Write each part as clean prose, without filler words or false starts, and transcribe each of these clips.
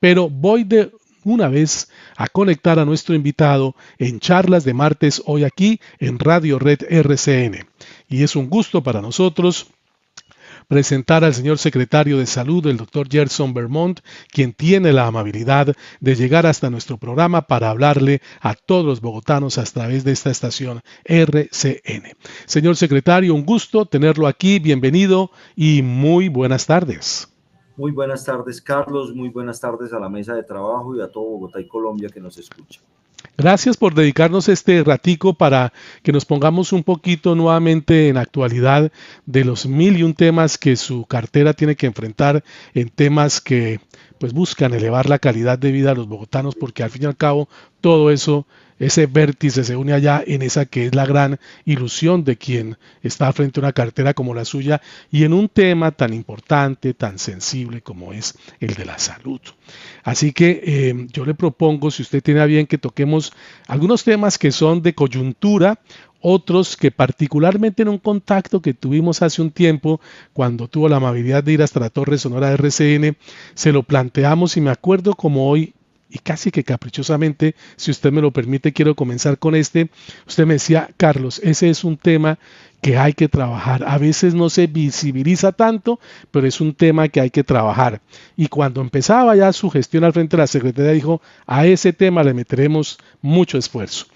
Pero voy de una vez a conectar a nuestro invitado en charlas de martes hoy aquí en Radio Red RCN. Y es un gusto para nosotros presentar al señor secretario de Salud, el doctor Gerson Vermont, quien tiene la amabilidad de llegar hasta nuestro programa para hablarle a todos los bogotanos a través de esta estación RCN. Señor secretario, un gusto tenerlo aquí, bienvenido y muy buenas tardes. Muy buenas tardes, Carlos. Muy buenas tardes a la mesa de trabajo y a todo Bogotá y Colombia que nos escucha. Gracias por dedicarnos este ratico para que nos pongamos un poquito nuevamente en actualidad de los mil y un temas que su cartera tiene que enfrentar en temas que pues buscan elevar la calidad de vida a los bogotanos, porque al fin y al cabo todo eso, ese vértice se une allá en esa que es la gran ilusión de quien está frente a una cartera como la suya y en un tema tan importante, tan sensible como es el de la salud. Así que yo le propongo, si usted tiene a bien, que toquemos algunos temas que son de coyuntura, otros que particularmente en un contacto que tuvimos hace un tiempo, cuando tuvo la amabilidad de ir hasta la Torre Sonora de RCN, se lo planteamos y me acuerdo como hoy, y casi que caprichosamente, si usted me lo permite, quiero comenzar con este. Usted me decía, Carlos, ese es un tema que hay que trabajar. A veces no se visibiliza tanto, pero es un tema que hay que trabajar. Y cuando empezaba ya su gestión al frente de la Secretaría, dijo, a ese tema le meteremos mucho esfuerzo.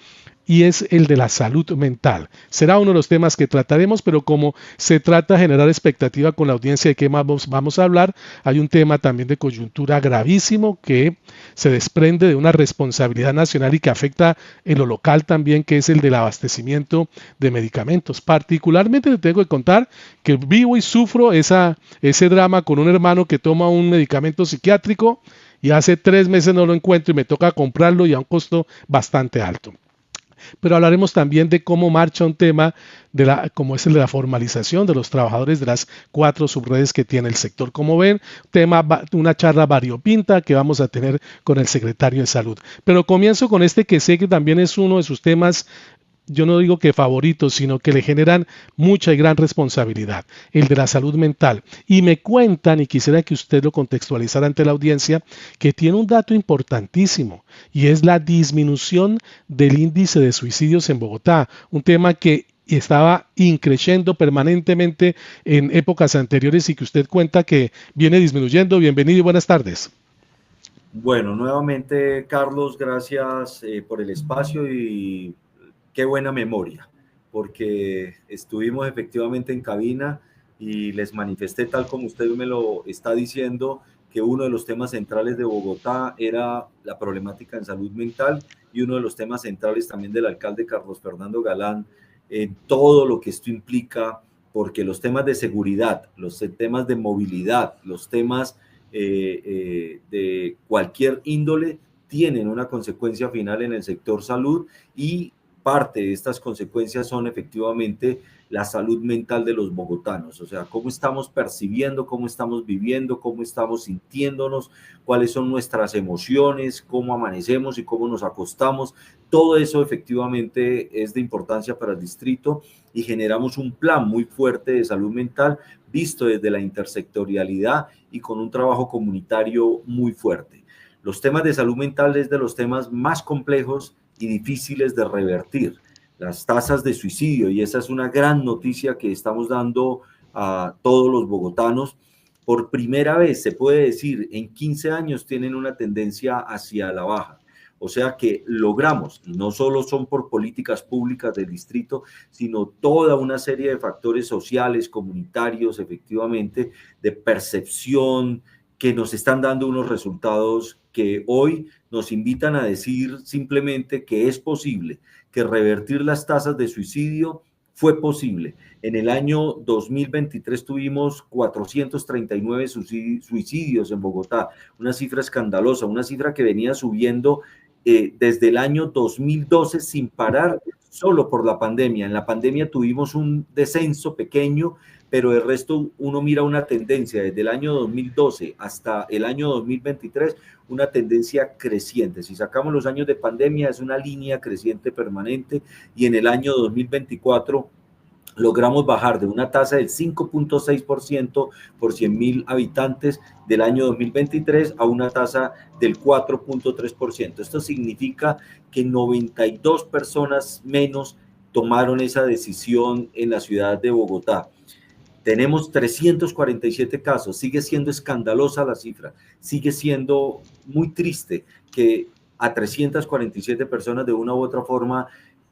Y es el de la salud mental. Será uno de los temas que trataremos, pero como se trata de generar expectativa con la audiencia de qué más vamos a hablar, hay un tema también de coyuntura gravísimo que se desprende de una responsabilidad nacional y que afecta en lo local también, que es el del abastecimiento de medicamentos. Particularmente le tengo que contar que vivo y sufro ese drama con un hermano que toma un medicamento psiquiátrico y hace 3 meses no lo encuentro y me toca comprarlo y a un costo bastante alto. Pero hablaremos también de cómo marcha un tema como es el de la formalización de los trabajadores de las 4 subredes que tiene el sector. Como ven, una charla variopinta que vamos a tener con el secretario de Salud. Pero comienzo con este que sé que también es uno de sus temas, yo no digo que favoritos, sino que le generan mucha y gran responsabilidad, el de la salud mental. Y me cuentan, y quisiera que usted lo contextualizara ante la audiencia, que tiene un dato importantísimo, y es la disminución del índice de suicidios en Bogotá, un tema que estaba increciendo permanentemente en épocas anteriores y que usted cuenta que viene disminuyendo. Bienvenido y buenas tardes. Bueno, nuevamente, Carlos, gracias por el espacio y qué buena memoria, porque estuvimos efectivamente en cabina y les manifesté, tal como usted me lo está diciendo, que uno de los temas centrales de Bogotá era la problemática en salud mental y uno de los temas centrales también del alcalde Carlos Fernando Galán en todo lo que esto implica, porque los temas de seguridad, los temas de movilidad, los temas de cualquier índole tienen una consecuencia final en el sector salud y parte de estas consecuencias son efectivamente la salud mental de los bogotanos, o sea, cómo estamos percibiendo, cómo estamos viviendo, cómo estamos sintiéndonos, cuáles son nuestras emociones, cómo amanecemos y cómo nos acostamos. Todo eso efectivamente es de importancia para el distrito y generamos un plan muy fuerte de salud mental visto desde la intersectorialidad y con un trabajo comunitario muy fuerte. Los temas de salud mental es de los temas más complejos y difíciles de revertir. Las tasas de suicidio, y esa es una gran noticia que estamos dando a todos los bogotanos, por primera vez se puede decir en 15 años tienen una tendencia hacia la baja. O sea que logramos, y no solo son por políticas públicas del distrito, sino toda una serie de factores sociales, comunitarios, efectivamente, de percepción, que nos están dando unos resultados que hoy nos invitan a decir simplemente que es posible, que revertir las tasas de suicidio fue posible. En el año 2023 tuvimos 439 suicidios en Bogotá, una cifra escandalosa, una cifra que venía subiendo desde el año 2012 sin parar, solo por la pandemia. En la pandemia tuvimos un descenso pequeño, pero el resto uno mira una tendencia desde el año 2012 hasta el año 2023, una tendencia creciente. Si sacamos los años de pandemia, es una línea creciente permanente y en el año 2024 logramos bajar de una tasa del 5.6% por 100.000 habitantes del año 2023 a una tasa del 4.3%. Esto significa que 92 personas menos tomaron esa decisión en la ciudad de Bogotá. Tenemos 347 casos, sigue siendo escandalosa la cifra, sigue siendo muy triste que a 347 personas de una u otra forma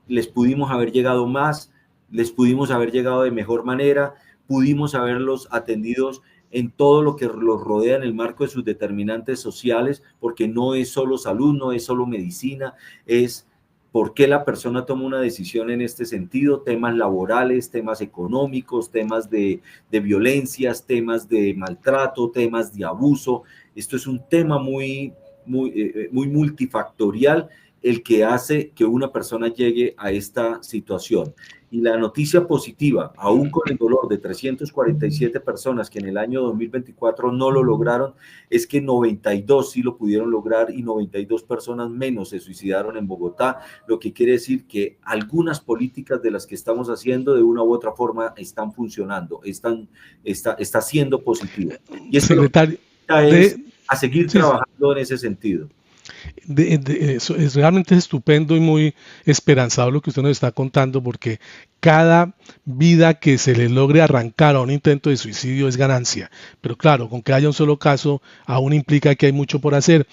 les pudimos haber llegado más, les pudimos haber llegado de mejor manera, pudimos haberlos atendidos en todo lo que los rodea en el marco de sus determinantes sociales, porque no es solo salud, no es solo medicina, es por qué la persona toma una decisión en este sentido, temas laborales, temas económicos, temas de violencias, temas de maltrato, temas de abuso. Esto es un tema muy multifactorial el que hace que una persona llegue a esta situación. Y la noticia positiva, aún con el dolor de 347 personas que en el año 2024 no lo lograron, es que 92 sí lo pudieron lograr y 92 personas menos se suicidaron en Bogotá, lo que quiere decir que algunas políticas de las que estamos haciendo de una u otra forma están funcionando, está siendo positiva. Y eso Secretario, es a seguir trabajando en ese sentido. Eso es realmente estupendo y muy esperanzador lo que usted nos está contando, porque cada vida que se le logre arrancar a un intento de suicidio es ganancia, pero claro, con que haya un solo caso aún implica que hay mucho por hacer.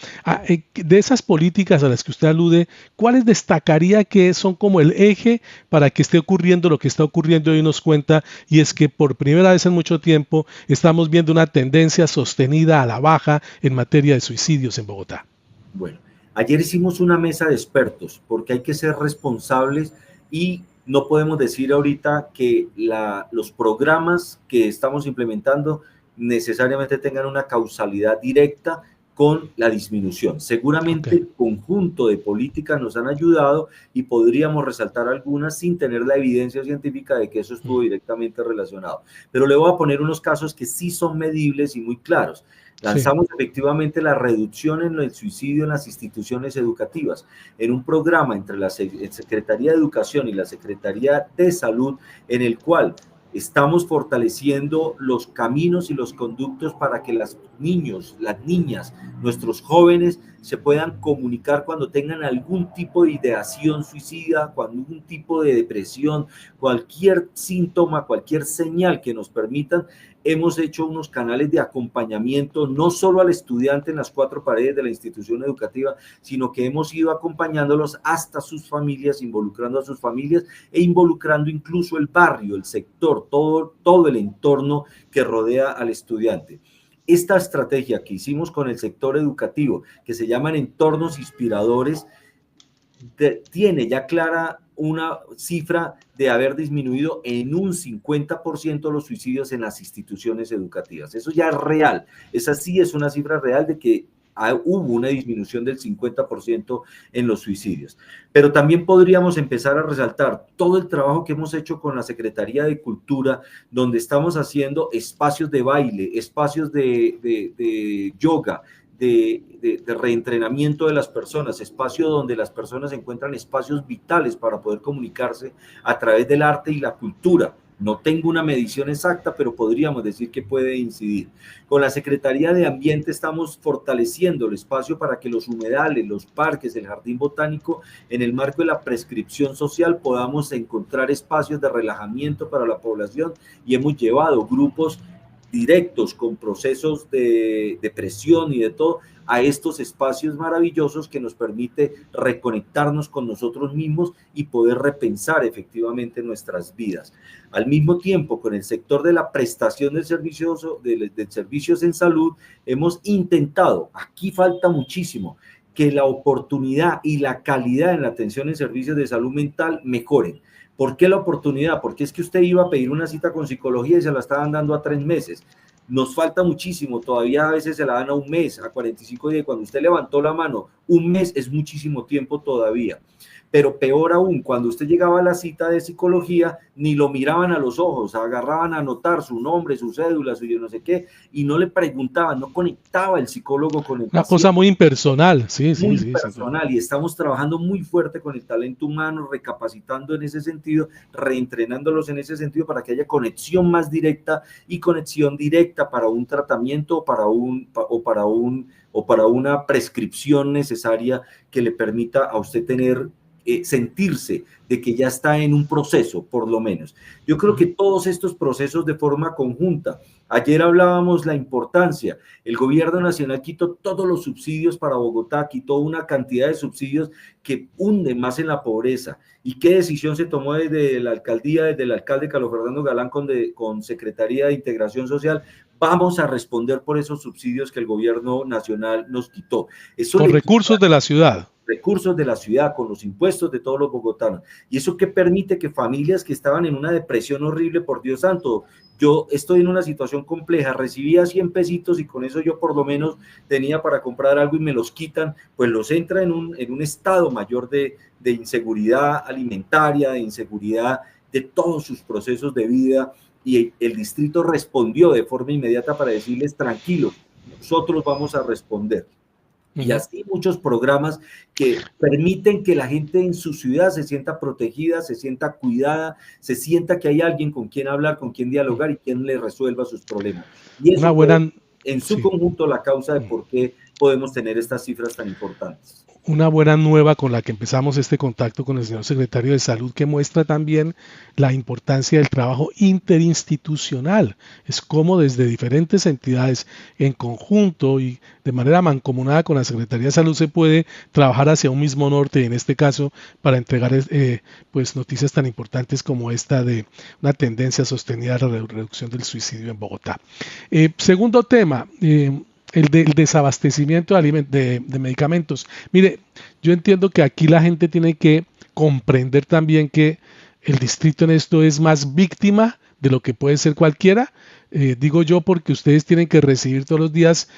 De esas políticas a las que usted alude, ¿cuáles destacaría que son como el eje para que esté ocurriendo lo que está ocurriendo y nos cuenta? Y es que por primera vez en mucho tiempo estamos viendo una tendencia sostenida a la baja en materia de suicidios en Bogotá. Bueno, ayer hicimos una mesa de expertos porque hay que ser responsables y no podemos decir ahorita que los programas que estamos implementando necesariamente tengan una causalidad directa con la disminución. Seguramente el conjunto de políticas nos han ayudado y podríamos resaltar algunas sin tener la evidencia científica de que eso estuvo directamente relacionado. Pero le voy a poner unos casos que sí son medibles y muy claros. Lanzamos efectivamente la reducción en el suicidio en las instituciones educativas, en un programa entre la Secretaría de Educación y la Secretaría de Salud, en el cual estamos fortaleciendo los caminos y los conductos para que los niños, las niñas, nuestros jóvenes se puedan comunicar cuando tengan algún tipo de ideación suicida, cuando algún tipo de depresión, cualquier síntoma, cualquier señal que nos permitan. Hemos hecho unos canales de acompañamiento, no solo al estudiante en las cuatro paredes de la institución educativa, sino que hemos ido acompañándolos hasta sus familias, involucrando a sus familias e involucrando incluso el barrio, el sector, todo el entorno que rodea al estudiante. Esta estrategia que hicimos con el sector educativo, que se llaman entornos inspiradores, tiene ya clara una cifra de haber disminuido en un 50% los suicidios en las instituciones educativas. Eso ya es real. Esa sí es una cifra real de que hubo una disminución del 50% en los suicidios. Pero también podríamos empezar a resaltar todo el trabajo que hemos hecho con la Secretaría de Cultura, donde estamos haciendo espacios de baile, espacios de yoga, de reentrenamiento de las personas, espacio donde las personas encuentran espacios vitales para poder comunicarse a través del arte y la cultura. No tengo una medición exacta, pero podríamos decir que puede incidir. Con la Secretaría de Ambiente estamos fortaleciendo el espacio para que los humedales, los parques, el jardín botánico, en el marco de la prescripción social, podamos encontrar espacios de relajamiento para la población, y hemos llevado grupos directos con procesos de depresión y de todo a estos espacios maravillosos que nos permite reconectarnos con nosotros mismos y poder repensar efectivamente nuestras vidas. Al mismo tiempo, con el sector de la prestación de servicios en salud, hemos intentado, aquí falta muchísimo, que la oportunidad y la calidad en la atención en servicios de salud mental mejoren. ¿Por qué la oportunidad? Porque es que usted iba a pedir una cita con psicología y se la estaban dando a 3 meses. nos falta muchísimo, todavía a veces se la dan a un mes, a 45 días, cuando usted levantó la mano, un mes es muchísimo tiempo todavía. Pero peor aún, cuando usted llegaba a la cita de psicología, ni lo miraban a los ojos, agarraban a anotar su nombre, su cédula, su yo no sé qué, y no le preguntaban, no conectaba el psicólogo con el Una cosa paciente. muy impersonal, sí, sí, Muy sí. personal, y estamos trabajando muy fuerte con el talento humano, recapacitando en ese sentido, reentrenándolos en ese sentido para que haya conexión más directa y conexión directa para un tratamiento o para una prescripción necesaria que le permita a usted tener sentirse de que ya está en un proceso, por lo menos. Yo creo que todos estos procesos de forma conjunta. Ayer hablábamos la importancia. El gobierno nacional quitó todos los subsidios para Bogotá, quitó una cantidad de subsidios que hunden más en la pobreza. ¿Y qué decisión se tomó desde la alcaldía, desde el alcalde Carlos Fernando Galán con Secretaría de Integración Social? Vamos a responder por esos subsidios que el gobierno nacional nos quitó. Eso con recursos de la ciudad. Recursos de la ciudad, con los impuestos de todos los bogotanos. Y eso que permite que familias que estaban en una depresión horrible, por Dios santo, yo estoy en una situación compleja, recibía 100 pesitos y con eso yo por lo menos tenía para comprar algo y me los quitan, pues los entra en un estado mayor de inseguridad alimentaria, de inseguridad de todos sus procesos de vida, y el distrito respondió de forma inmediata para decirles, tranquilos, nosotros vamos a responder. Y así muchos programas que permiten que la gente en su ciudad se sienta protegida, se sienta cuidada, se sienta que hay alguien con quien hablar, con quien dialogar y quien le resuelva sus problemas. Y eso fue en su conjunto la causa de por qué podemos tener estas cifras tan importantes. Una buena nueva con la que empezamos este contacto con el señor secretario de Salud, que muestra también la importancia del trabajo interinstitucional. Es como desde diferentes entidades en conjunto y de manera mancomunada con la Secretaría de Salud se puede trabajar hacia un mismo norte, y en este caso para entregar pues noticias tan importantes como esta de una tendencia sostenida a la reducción del suicidio en Bogotá. Segundo tema, el desabastecimiento de medicamentos. Mire, yo entiendo que aquí la gente tiene que comprender también que el distrito en esto es más víctima de lo que puede ser cualquiera. Digo yo porque ustedes tienen que recibir todos los días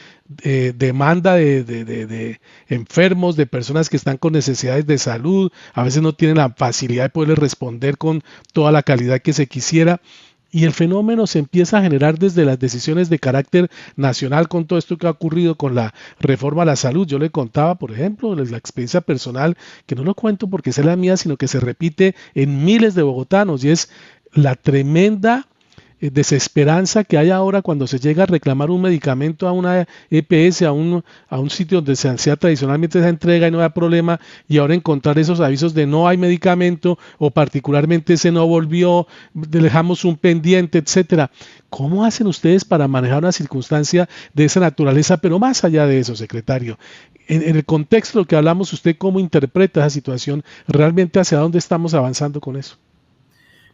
demanda de enfermos, de personas que están con necesidades de salud. A veces no tienen la facilidad de poderles responder con toda la calidad que se quisiera. Y el fenómeno se empieza a generar desde las decisiones de carácter nacional con todo esto que ha ocurrido con la reforma a la salud. Yo le contaba, por ejemplo, la experiencia personal, que no lo cuento porque sea la mía, sino que se repite en miles de bogotanos, y es la tremenda desesperanza que hay ahora cuando se llega a reclamar un medicamento a una EPS, a un sitio donde se hacía tradicionalmente esa entrega y no había problema, y ahora encontrar esos avisos de no hay medicamento o particularmente ese no volvió, dejamos un pendiente, etcétera. ¿Cómo hacen ustedes para manejar una circunstancia de esa naturaleza? Pero más allá de eso, secretario, en el contexto que hablamos, ¿usted cómo interpreta esa situación? ¿Realmente hacia dónde estamos avanzando con eso?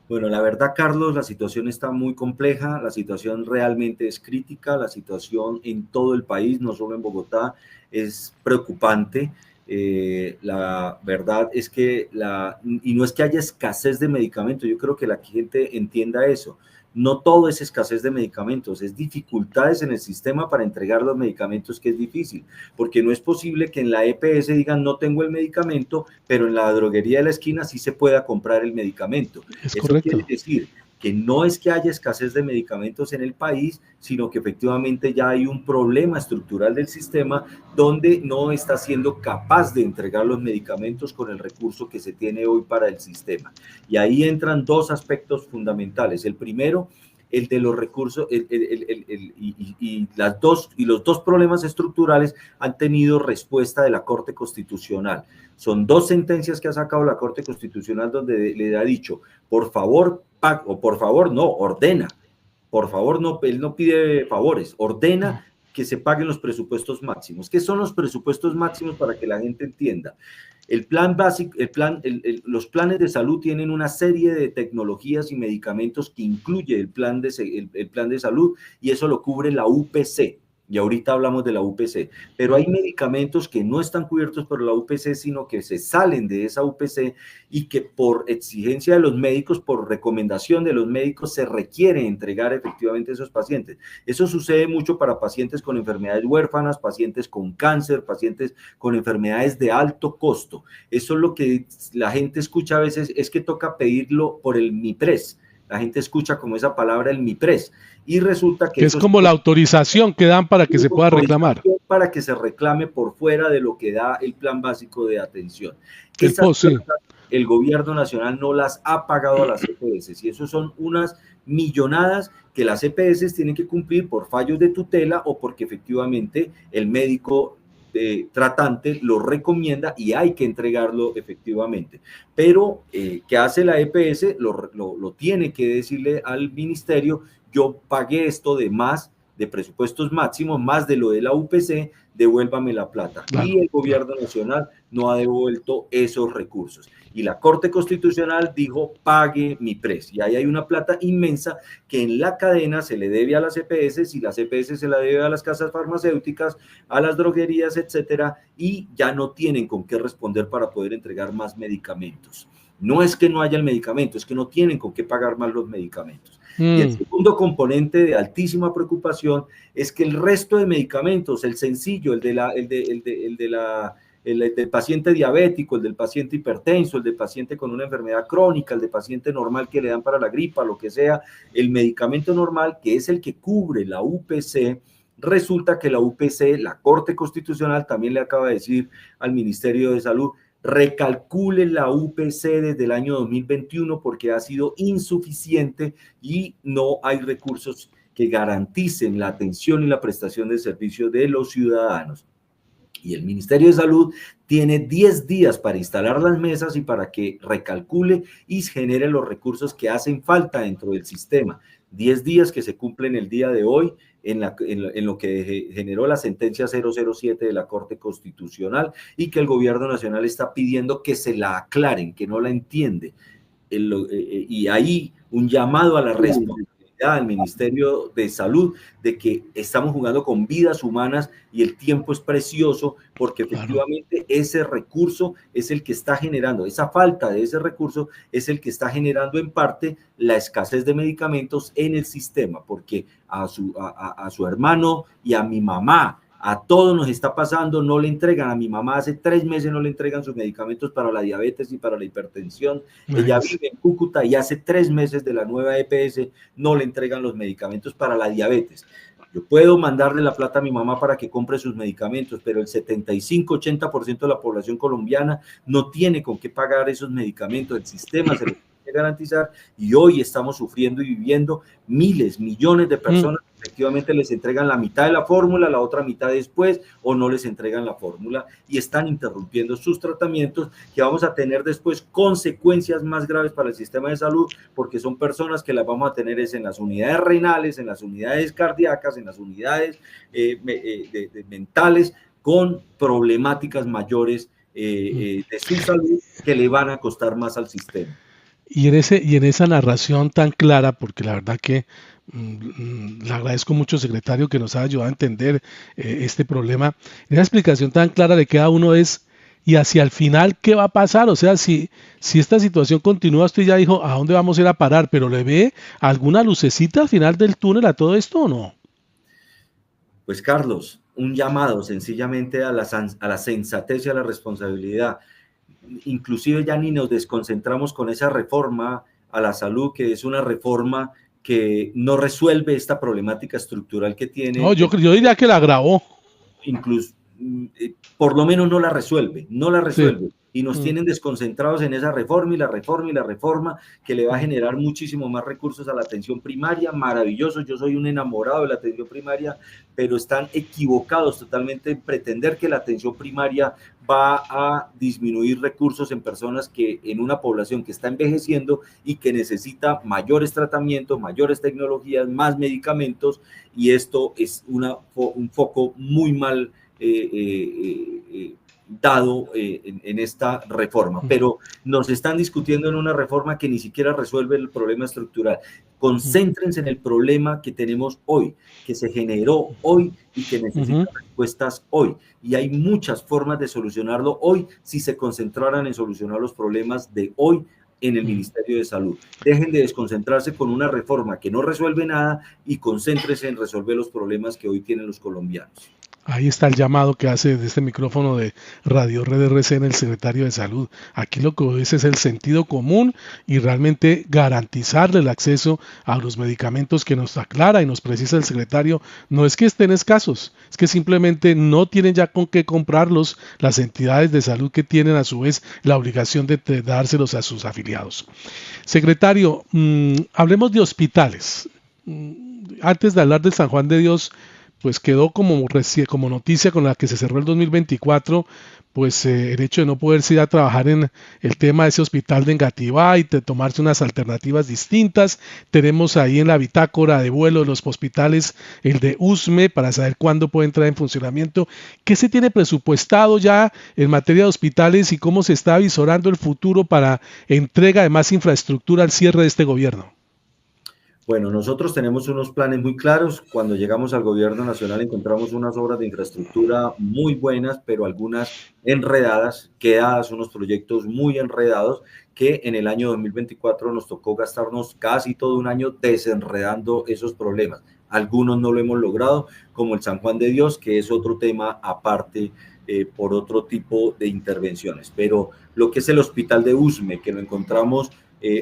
Bueno, la verdad, Carlos, la situación está muy compleja, la situación realmente es crítica, la situación en todo el país, no solo en Bogotá, es preocupante. La verdad es que y no es que haya escasez de medicamentos, yo creo que la gente entienda eso. No todo es escasez de medicamentos, es dificultades en el sistema para entregar los medicamentos, que es difícil, porque no es posible que en la EPS digan no tengo el medicamento, pero en la droguería de la esquina sí se pueda comprar el medicamento. Es Eso correcto. quiere decir que no es que haya escasez de medicamentos en el país, sino que efectivamente ya hay un problema estructural del sistema donde no está siendo capaz de entregar los medicamentos con el recurso que se tiene hoy para el sistema. Y ahí entran dos aspectos fundamentales. El primero, el de los recursos, y los dos problemas estructurales han tenido respuesta de la Corte Constitucional. Son dos sentencias que ha sacado la Corte Constitucional donde le ha dicho, por favor, o por favor no, ordena, por favor no, él no pide favores, ordena que se paguen los presupuestos máximos. ¿Qué son los presupuestos máximos para que la gente entienda? El plan básico, los planes de salud tienen una serie de tecnologías y medicamentos que incluye el plan de salud, y eso lo cubre la UPC. y ahorita hablamos de la UPC, pero hay medicamentos que no están cubiertos por la UPC, sino que se salen de esa UPC y que por exigencia de los médicos, por recomendación de los médicos, se requiere entregar efectivamente a esos pacientes. Eso sucede mucho para pacientes con enfermedades huérfanas, pacientes con cáncer, pacientes con enfermedades de alto costo. Eso es lo que la gente escucha a veces, es que toca pedirlo por el MIPRES. La gente escucha como esa palabra el MIPRES y resulta que es como la autorización que dan para que se pueda reclamar. Para que se reclame por fuera de lo que da el plan básico de atención. El gobierno nacional no las ha pagado a las EPS y eso son unas millonadas que las EPS tienen que cumplir por fallos de tutela o porque efectivamente el médico tratante lo recomienda y hay que entregarlo efectivamente. Pero, ¿qué hace la EPS? Lo tiene que decirle al ministerio: yo pagué esto de más, de presupuestos máximos, más de lo de la UPC, devuélvame la plata. Claro, y el gobierno nacional no ha devuelto esos recursos. Y la Corte Constitucional dijo: pague MIPRES. Y ahí hay una plata inmensa que en la cadena se le debe a las EPS, y las EPS se la debe a las casas farmacéuticas, a las droguerías, etcétera, y ya no tienen con qué responder para poder entregar más medicamentos. No es que no haya el medicamento, es que no tienen con qué pagar más los medicamentos. Y el segundo componente de altísima preocupación es que el resto de medicamentos, el sencillo, el del paciente diabético, el del paciente hipertenso, el del paciente con una enfermedad crónica, el del paciente normal que le dan para la gripa, lo que sea, el medicamento normal, que es el que cubre la UPC, resulta que la UPC, la Corte Constitucional también le acaba de decir al Ministerio de Salud: recalcule la UPC desde el año 2021 porque ha sido insuficiente y no hay recursos que garanticen la atención y la prestación de servicios de los ciudadanos. Y el Ministerio de Salud tiene 10 días para instalar las mesas y para que recalcule y genere los recursos que hacen falta dentro del sistema. 10 días que se cumplen el día de hoy en lo que generó la sentencia 007 de la Corte Constitucional y que el gobierno nacional está pidiendo que se la aclaren, que no la entiende. Y ahí un llamado a la responsabilidad al Ministerio de Salud de que estamos jugando con vidas humanas y el tiempo es precioso porque efectivamente ese recurso es el que está generando, esa falta de ese recurso es el que está generando en parte la escasez de medicamentos en el sistema, porque a su hermano y a mi mamá, a todos nos está pasando, no le entregan. A mi mamá hace 3 meses no le entregan sus medicamentos para la diabetes y para la hipertensión. Ella vive en Cúcuta y hace 3 meses de la nueva EPS no le entregan los medicamentos para la diabetes. Yo puedo mandarle la plata a mi mamá para que compre sus medicamentos, pero el 75-80% de la población colombiana no tiene con qué pagar esos medicamentos. El sistema se los tiene que garantizar y hoy estamos sufriendo y viviendo miles, millones de personas que efectivamente les entregan la mitad de la fórmula, la otra mitad después, o no les entregan la fórmula y están interrumpiendo sus tratamientos, que vamos a tener después consecuencias más graves para el sistema de salud, porque son personas que las vamos a tener en las unidades renales, en las unidades cardíacas, en las unidades mentales, con problemáticas mayores de su salud que le van a costar más al sistema. Y en esa narración tan clara, porque la verdad que le agradezco mucho, secretario, que nos ha ayudado a entender este problema, en esa explicación tan clara de cada uno es, y hacia el final, ¿qué va a pasar? O sea, si esta situación continúa, usted ya dijo, ¿a dónde vamos a ir a parar? ¿Pero le ve alguna lucecita al final del túnel a todo esto o no? Pues, Carlos, un llamado sencillamente a la sensatez y a la responsabilidad. Inclusive ya ni nos desconcentramos con esa reforma a la salud, que es una reforma que no resuelve esta problemática estructural que tiene. No, yo diría que la agravó. Incluso, por lo menos no la resuelve. Sí. Y nos tienen desconcentrados en esa reforma y la reforma que le va a generar muchísimo más recursos a la atención primaria. Maravilloso, yo soy un enamorado de la atención primaria, pero están equivocados totalmente en pretender que la atención primaria va a disminuir recursos en personas en una población que está envejeciendo y que necesita mayores tratamientos, mayores tecnologías, más medicamentos, y esto es un foco muy mal dado en esta reforma, pero nos están discutiendo en una reforma que ni siquiera resuelve el problema estructural. concéntrense en el problema que tenemos hoy, que se generó hoy y que necesita respuestas hoy. Y hay muchas formas de solucionarlo hoy si se concentraran en solucionar los problemas de hoy en el Ministerio de Salud. Dejen de desconcentrarse con una reforma que no resuelve nada y concéntrense en resolver los problemas que hoy tienen los colombianos. Ahí está el llamado que hace desde este micrófono de Radio Red RCN el secretario de Salud. Aquí lo que dice es el sentido común y realmente garantizarle el acceso a los medicamentos que nos aclara y nos precisa el secretario. No es que estén escasos, es que simplemente no tienen ya con qué comprarlos las entidades de salud que tienen a su vez la obligación de dárselos a sus afiliados. Secretario, hablemos de hospitales. Antes de hablar del San Juan de Dios, pues quedó como noticia con la que se cerró el 2024, pues el hecho de no poderse ir a trabajar en el tema de ese hospital de Engativá y de tomarse unas alternativas distintas. Tenemos ahí en la bitácora de vuelo de los hospitales el de USME para saber cuándo puede entrar en funcionamiento. ¿Qué se tiene presupuestado ya en materia de hospitales y cómo se está avisorando el futuro para entrega de más infraestructura al cierre de este gobierno? Bueno, nosotros tenemos unos planes muy claros. Cuando llegamos al gobierno nacional encontramos unas obras de infraestructura muy buenas, pero algunas enredadas, quedadas, unos proyectos muy enredados que en el año 2024 nos tocó gastarnos casi todo un año desenredando esos problemas. Algunos no lo hemos logrado, como el San Juan de Dios, que es otro tema aparte por otro tipo de intervenciones. Pero lo que es el hospital de USME, que lo encontramos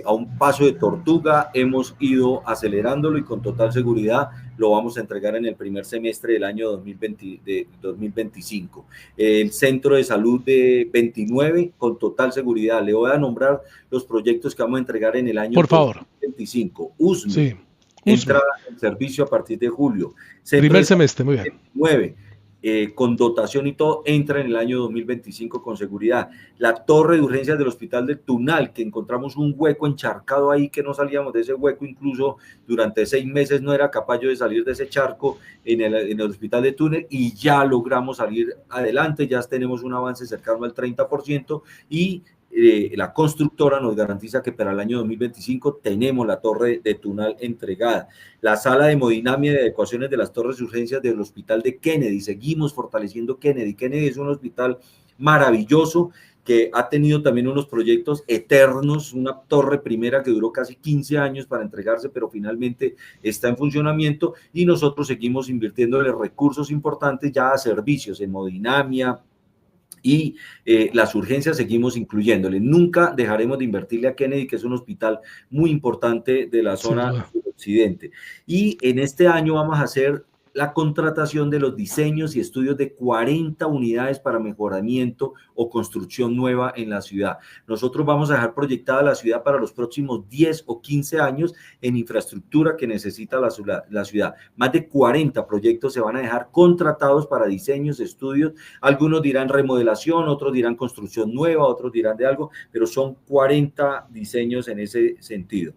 a un paso de tortuga, hemos ido acelerándolo y con total seguridad lo vamos a entregar en el primer semestre del año 2025. El centro de salud de 29, con total seguridad. Le voy a nombrar los proyectos que vamos a entregar en el año 2025. USME, sí. Entra en servicio a partir de julio. Primer semestre, muy bien. 29. Con dotación y todo, entra en el año 2025 con seguridad. La torre de urgencias del hospital de Tunal, que encontramos un hueco encharcado ahí, que no salíamos de ese hueco, incluso durante 6 meses no era capaz yo de salir de ese charco en el hospital de Túnez, y ya logramos salir adelante, ya tenemos un avance cercano al 30%, y la constructora nos garantiza que para el año 2025 tenemos la torre de Tunal entregada. La sala de hemodinamia y de adecuaciones de las torres de urgencias del hospital de Kennedy, seguimos fortaleciendo Kennedy. Kennedy es un hospital maravilloso que ha tenido también unos proyectos eternos, una torre primera que duró casi 15 años para entregarse, pero finalmente está en funcionamiento, y nosotros seguimos invirtiéndole recursos importantes ya a servicios, hemodinamia, y las urgencias seguimos incluyéndole. Nunca dejaremos de invertirle a Kennedy, que es un hospital muy importante de la zona del occidente. Y en este año vamos a hacer la contratación de los diseños y estudios de 40 unidades para mejoramiento o construcción nueva en la ciudad. Nosotros vamos a dejar proyectada la ciudad para los próximos 10 o 15 años en infraestructura que necesita la ciudad. Más de 40 proyectos se van a dejar contratados para diseños, estudios. Algunos dirán remodelación, otros dirán construcción nueva, otros dirán de algo, pero son 40 diseños en ese sentido.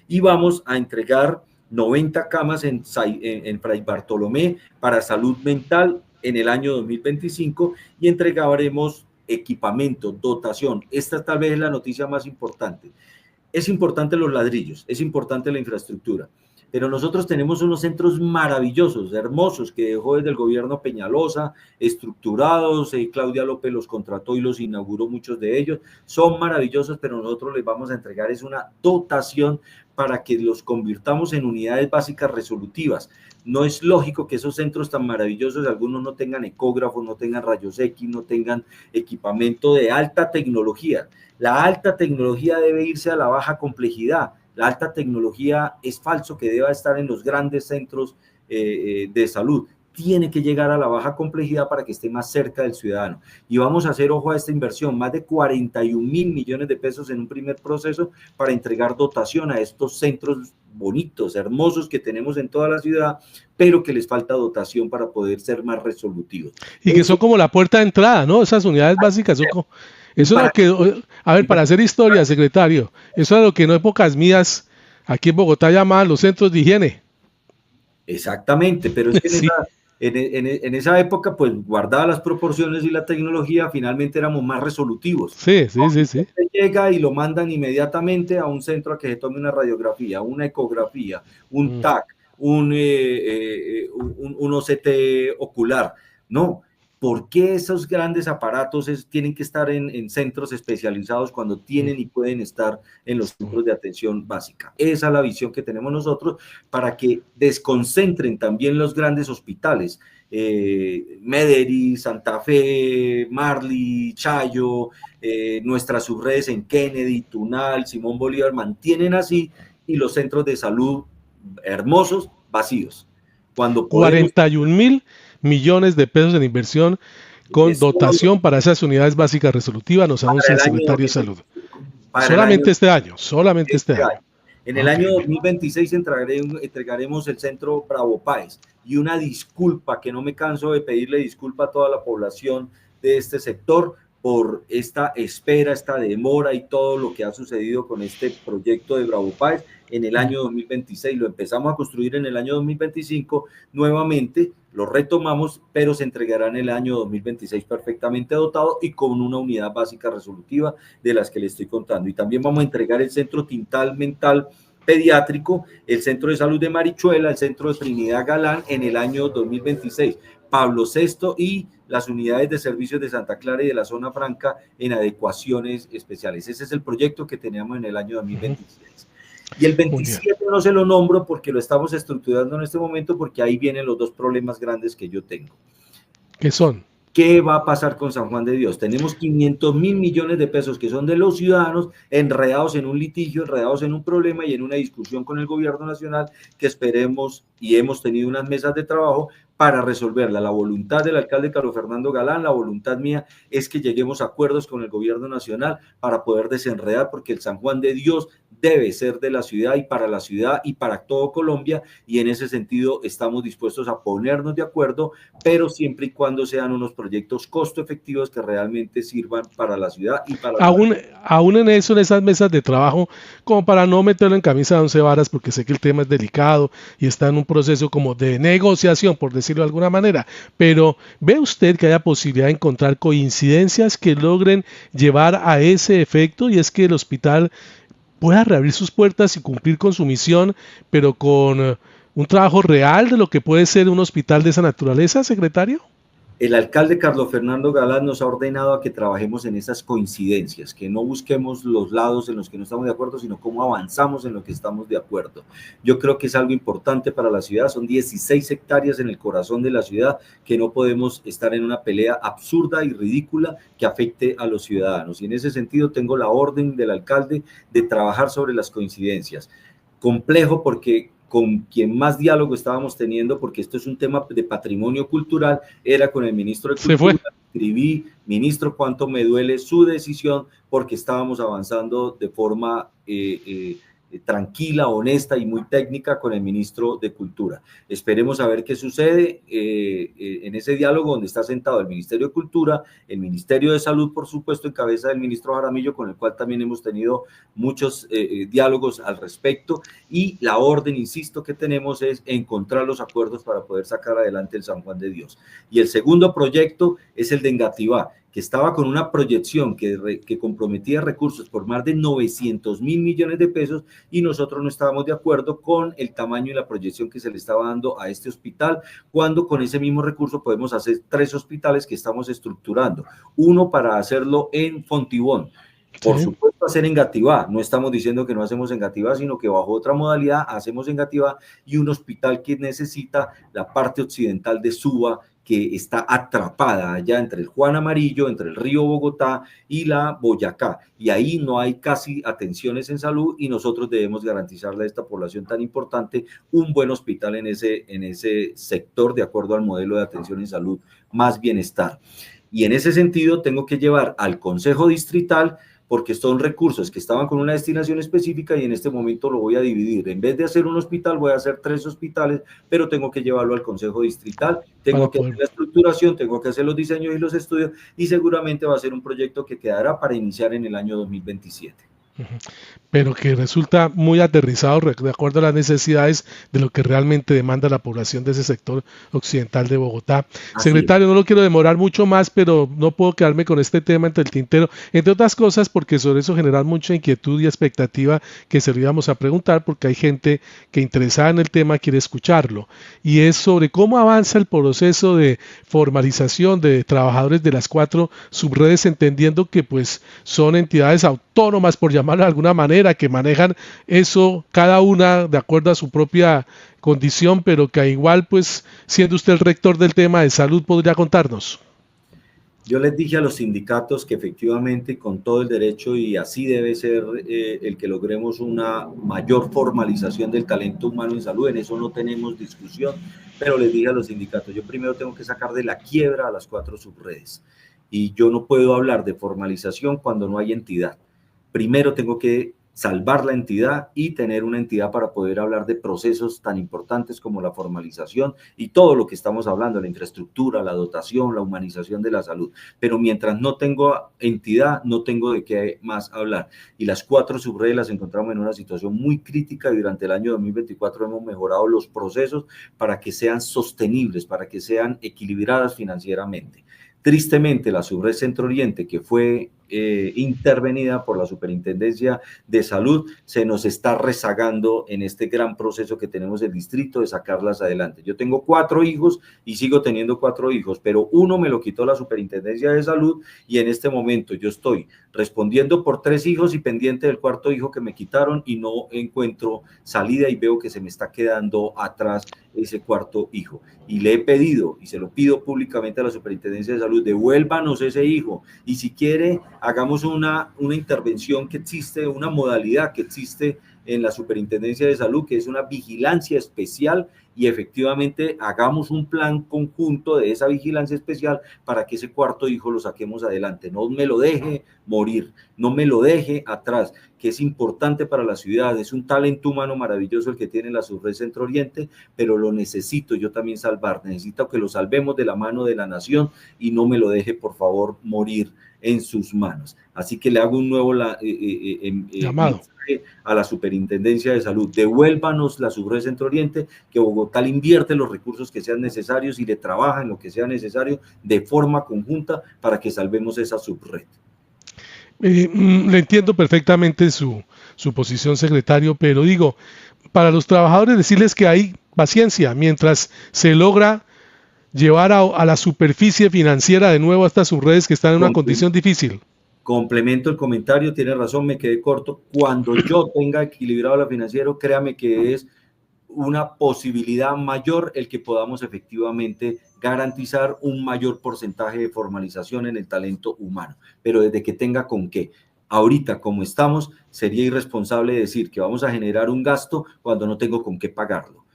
Y vamos a entregar 90 camas en Fray Bartolomé para salud mental en el año 2025, y entregaremos equipamiento, dotación. Esta tal vez es la noticia más importante. Es importante los ladrillos, es importante la infraestructura, pero nosotros tenemos unos centros maravillosos, hermosos, que dejó desde el gobierno Peñalosa, estructurados, Claudia López los contrató y los inauguró, muchos de ellos, son maravillosos, pero nosotros les vamos a entregar es una dotación para que los convirtamos en unidades básicas resolutivas. No es lógico que esos centros tan maravillosos, algunos no tengan ecógrafos, no tengan rayos X, no tengan equipamiento de alta tecnología. La alta tecnología debe irse a la baja complejidad. La alta tecnología es falso que deba estar en los grandes centros de salud. Tiene que llegar a la baja complejidad para que esté más cerca del ciudadano. Y vamos a hacer ojo a esta inversión, más de 41 mil millones de pesos en un primer proceso para entregar dotación a estos centros bonitos, hermosos que tenemos en toda la ciudad, pero que les falta dotación para poder ser más resolutivos. Y que son como la puerta de entrada, ¿no? Esas unidades básicas son como... Eso es lo que, a ver, para hacer historia, secretario, eso es lo que en épocas mías aquí en Bogotá llamaban los centros de higiene. Exactamente, pero es que sí. En esa época, pues guardada las proporciones y la tecnología, finalmente éramos más resolutivos. Sí, sí, sí, sí. Llega y lo mandan inmediatamente a un centro a que se tome una radiografía, una ecografía, un TAC, un OCT ocular. No, ¿por qué esos grandes aparatos tienen que estar en centros especializados cuando tienen y pueden estar en los centros de atención básica? Esa es la visión que tenemos nosotros para que desconcentren también los grandes hospitales. Mederi, Santa Fe, Marley, Chayo, nuestras subredes en Kennedy, Tunal, Simón Bolívar, mantienen así, y los centros de salud hermosos, vacíos. Cuando podemos... 41.000 millones de pesos en inversión con dotación para esas unidades básicas resolutivas, nos anuncia el secretario de Salud. Solamente este año. En el año 2026 entregaremos el centro Bravo Páez, y una disculpa, que no me canso de pedirle disculpa a toda la población de este sector por esta espera, esta demora y todo lo que ha sucedido con este proyecto de Bravo Páez. En el año 2026 lo empezamos a construir, en el año 2025 nuevamente lo retomamos, pero se entregará en el año 2026 perfectamente dotado y con una unidad básica resolutiva de las que le estoy contando. Y también vamos a entregar el centro Tintal Mental Pediátrico, el centro de salud de Marichuela, el centro de Trinidad Galán en el año 2026, Pablo VI y las unidades de servicios de Santa Clara y de la Zona Franca en adecuaciones especiales. Ese es el proyecto que teníamos en el año 2026. Y el 27 no se lo nombro porque lo estamos estructurando en este momento, porque ahí vienen los dos problemas grandes que yo tengo. ¿Qué son? ¿Qué va a pasar con San Juan de Dios? Tenemos 500.000 millones de pesos que son de los ciudadanos, enredados en un litigio, enredados en un problema y en una discusión con el gobierno nacional, que esperemos, y hemos tenido unas mesas de trabajo para resolverla. La voluntad del alcalde Carlos Fernando Galán, la voluntad mía, es que lleguemos a acuerdos con el gobierno nacional para poder desenredar, porque el San Juan de Dios debe ser de la ciudad y para todo Colombia, y en ese sentido estamos dispuestos a ponernos de acuerdo, pero siempre y cuando sean unos proyectos costo efectivos que realmente sirvan para la ciudad y para aún en eso, en esas mesas de trabajo, como para no meterlo en camisa de 11 varas, porque sé que el tema es delicado y está en un proceso como de negociación, por decirlo de alguna manera, pero ¿ve usted que haya posibilidad de encontrar coincidencias que logren llevar a ese efecto, y es que el hospital pueda reabrir sus puertas y cumplir con su misión, pero con un trabajo real de lo que puede ser un hospital de esa naturaleza, secretario? El alcalde Carlos Fernando Galán nos ha ordenado a que trabajemos en esas coincidencias, que no busquemos los lados en los que no estamos de acuerdo, sino cómo avanzamos en lo que estamos de acuerdo. Yo creo que es algo importante para la ciudad. Son 16 hectáreas en el corazón de la ciudad, que no podemos estar en una pelea absurda y ridícula que afecte a los ciudadanos. Y en ese sentido tengo la orden del alcalde de trabajar sobre las coincidencias. Complejo, porque con quien más diálogo estábamos teniendo, porque esto es un tema de patrimonio cultural, era con el ministro de Cultura. Escribí: ministro, cuánto me duele su decisión, porque estábamos avanzando de forma tranquila, honesta y muy técnica con el ministro de Cultura. Esperemos a ver qué sucede en ese diálogo, donde está sentado el Ministerio de Cultura, el Ministerio de Salud, por supuesto, en cabeza del ministro Jaramillo, con el cual también hemos tenido muchos diálogos al respecto, y la orden, insisto, que tenemos es encontrar los acuerdos para poder sacar adelante el San Juan de Dios. Y el segundo proyecto es el de Engativá, que estaba con una proyección que comprometía recursos por más de 900.000 millones de pesos, y nosotros no estábamos de acuerdo con el tamaño y la proyección que se le estaba dando a este hospital, cuando con ese mismo recurso podemos hacer 3 hospitales que estamos estructurando. Uno para hacerlo en Fontibón, por supuesto hacer en Engativá. No estamos diciendo que no hacemos Engativá, sino que bajo otra modalidad hacemos Engativá, y un hospital que necesita la parte occidental de Suba, que está atrapada allá entre el Juan Amarillo, entre el río Bogotá y la Boyacá, y ahí no hay casi atenciones en salud, y nosotros debemos garantizarle a esta población tan importante un buen hospital en ese sector, de acuerdo al modelo de atención en salud, más bienestar. Y en ese sentido tengo que llevar al Consejo Distrital, porque son recursos que estaban con una destinación específica, y en este momento lo voy a dividir. En vez de hacer un hospital, voy a hacer 3 hospitales, pero tengo que llevarlo al Consejo Distrital, tengo que hacer la estructuración, tengo que hacer los diseños y los estudios, y seguramente va a ser un proyecto que quedará para iniciar en el año 2027. pero que resulta muy aterrizado de acuerdo a las necesidades de lo que realmente demanda la población de ese sector occidental de Bogotá. Así es. Secretario, no lo quiero demorar mucho más, pero no puedo quedarme con este tema entre el tintero, entre otras cosas porque sobre eso genera mucha inquietud y expectativa que se lo íbamos a preguntar, porque hay gente que interesada en el tema quiere escucharlo, y es sobre cómo avanza el proceso de formalización de trabajadores de las 4 subredes, entendiendo que pues son entidades autónomas, por llamarlo de alguna manera, que manejan eso cada una de acuerdo a su propia condición, pero que igual, pues, siendo usted el rector del tema de salud, podría contarnos. Yo les dije a los sindicatos que efectivamente con todo el derecho y así debe ser el que logremos una mayor formalización del talento humano en salud, en eso no tenemos discusión, pero les dije a los sindicatos, yo primero tengo que sacar de la quiebra a las 4 subredes y yo no puedo hablar de formalización cuando no hay entidad. Primero tengo que salvar la entidad y tener una entidad para poder hablar de procesos tan importantes como la formalización y todo lo que estamos hablando, la infraestructura, la dotación, la humanización de la salud. Pero mientras no tengo entidad, no tengo de qué más hablar. Y las 4 subredes las encontramos en una situación muy crítica y durante el año 2024 hemos mejorado los procesos para que sean sostenibles, para que sean equilibradas financieramente. Tristemente, la subred Centro Oriente, que fue intervenida por la Superintendencia de Salud, se nos está rezagando en este gran proceso que tenemos el distrito de sacarlas adelante. Yo tengo 4 hijos y sigo teniendo 4 hijos, pero uno me lo quitó la Superintendencia de Salud y en este momento yo estoy respondiendo por 3 hijos y pendiente del 4.º hijo que me quitaron y no encuentro salida y veo que se me está quedando atrás ese 4.º hijo. Y le he pedido, y se lo pido públicamente a la Superintendencia de Salud, devuélvanos ese hijo y si quiere hagamos una intervención que existe, una modalidad que existe en la Superintendencia de Salud, que es una vigilancia especial y efectivamente hagamos un plan conjunto de esa vigilancia especial para que ese 4.º hijo lo saquemos adelante. No me lo deje morir, no me lo deje atrás, que es importante para la ciudad, es un talento humano maravilloso el que tiene la subred Centro Oriente, pero lo necesito yo también salvar, necesito que lo salvemos de la mano de la nación y no me lo deje por favor morir en sus manos. Así que le hago un nuevo llamado a la Superintendencia de Salud, devuélvanos la subred Centro Oriente, que Bogotá le invierte los recursos que sean necesarios y le trabaja en lo que sea necesario de forma conjunta para que salvemos esa subred. Le entiendo perfectamente su posición, secretario, pero digo, para los trabajadores decirles que hay paciencia mientras se logra llevar a la superficie financiera de nuevo a estas subredes que están en una condición difícil. Complemento el comentario, tiene razón, me quedé corto. Cuando yo tenga equilibrado lo financiero, créame que es una posibilidad mayor el que podamos efectivamente garantizar un mayor porcentaje de formalización en el talento humano, pero desde que tenga con qué. Ahorita, como estamos, sería irresponsable decir que vamos a generar un gasto cuando no tengo con qué pagarlo.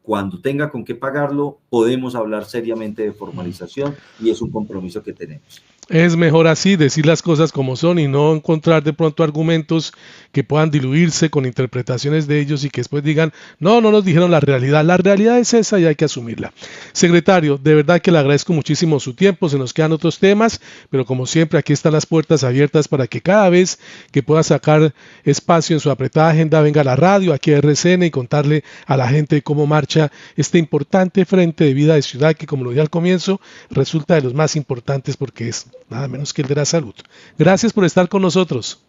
Cuando tenga con qué pagarlo, podemos hablar seriamente de formalización y es un compromiso que tenemos. Es mejor así, decir las cosas como son y no encontrar de pronto argumentos que puedan diluirse con interpretaciones de ellos y que después digan, no nos dijeron la realidad. La realidad es esa y hay que asumirla. Secretario, de verdad que le agradezco muchísimo su tiempo, se nos quedan otros temas, pero como siempre aquí están las puertas abiertas para que cada vez que pueda sacar espacio en su apretada agenda venga a la radio, aquí a RCN y contarle a la gente cómo marcha este importante frente de vida de ciudad que, como lo dije al comienzo, resulta de los más importantes porque es nada menos que el de la salud. Gracias por estar con nosotros.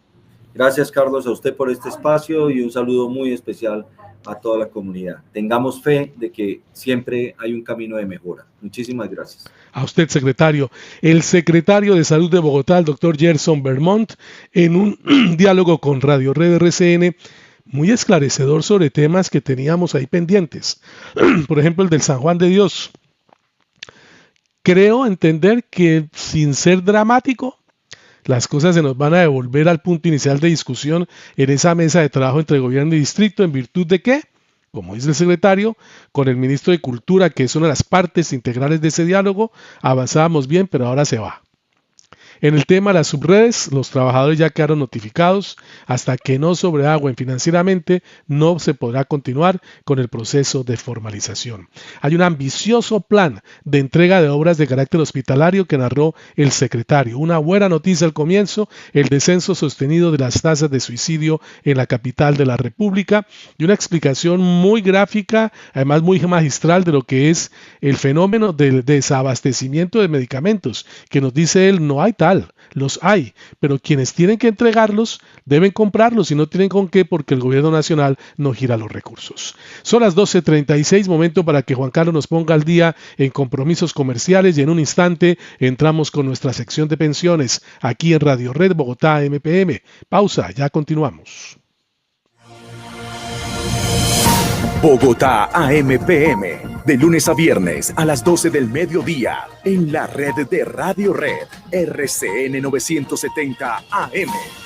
Gracias, Carlos, a usted por este espacio y un saludo muy especial a toda la comunidad. Tengamos fe de que siempre hay un camino de mejora. Muchísimas gracias. A usted, secretario. El secretario de Salud de Bogotá, el doctor Gerson Vermont, en un diálogo con Radio Red RCN, muy esclarecedor sobre temas que teníamos ahí pendientes. Por ejemplo, el del San Juan de Dios. Creo entender que, sin ser dramático, las cosas se nos van a devolver al punto inicial de discusión en esa mesa de trabajo entre gobierno y distrito, ¿en virtud de qué? Como dice el secretario, con el ministro de Cultura, que es una de las partes integrales de ese diálogo, avanzábamos bien, pero ahora se va. En el tema de las subredes, los trabajadores ya quedaron notificados. Hasta que no sobreagüen financieramente, no se podrá continuar con el proceso de formalización. Hay un ambicioso plan de entrega de obras de carácter hospitalario que narró el secretario. Una buena noticia al comienzo, el descenso sostenido de las tasas de suicidio en la capital de la República y una explicación muy gráfica, además muy magistral de lo que es el fenómeno del desabastecimiento de medicamentos, que nos dice él, no hay tal, los hay, pero quienes tienen que entregarlos deben comprarlos y no tienen con qué porque el gobierno nacional no gira los recursos. Son las 12:36, momento para que Juan Carlos nos ponga al día en compromisos comerciales y en un instante entramos con nuestra sección de pensiones aquí en Radio Red Bogotá MPM. Pausa, ya continuamos. Bogotá AMPM, de lunes a viernes a las 12 del mediodía, en la red de Radio Red, RCN 970 AM.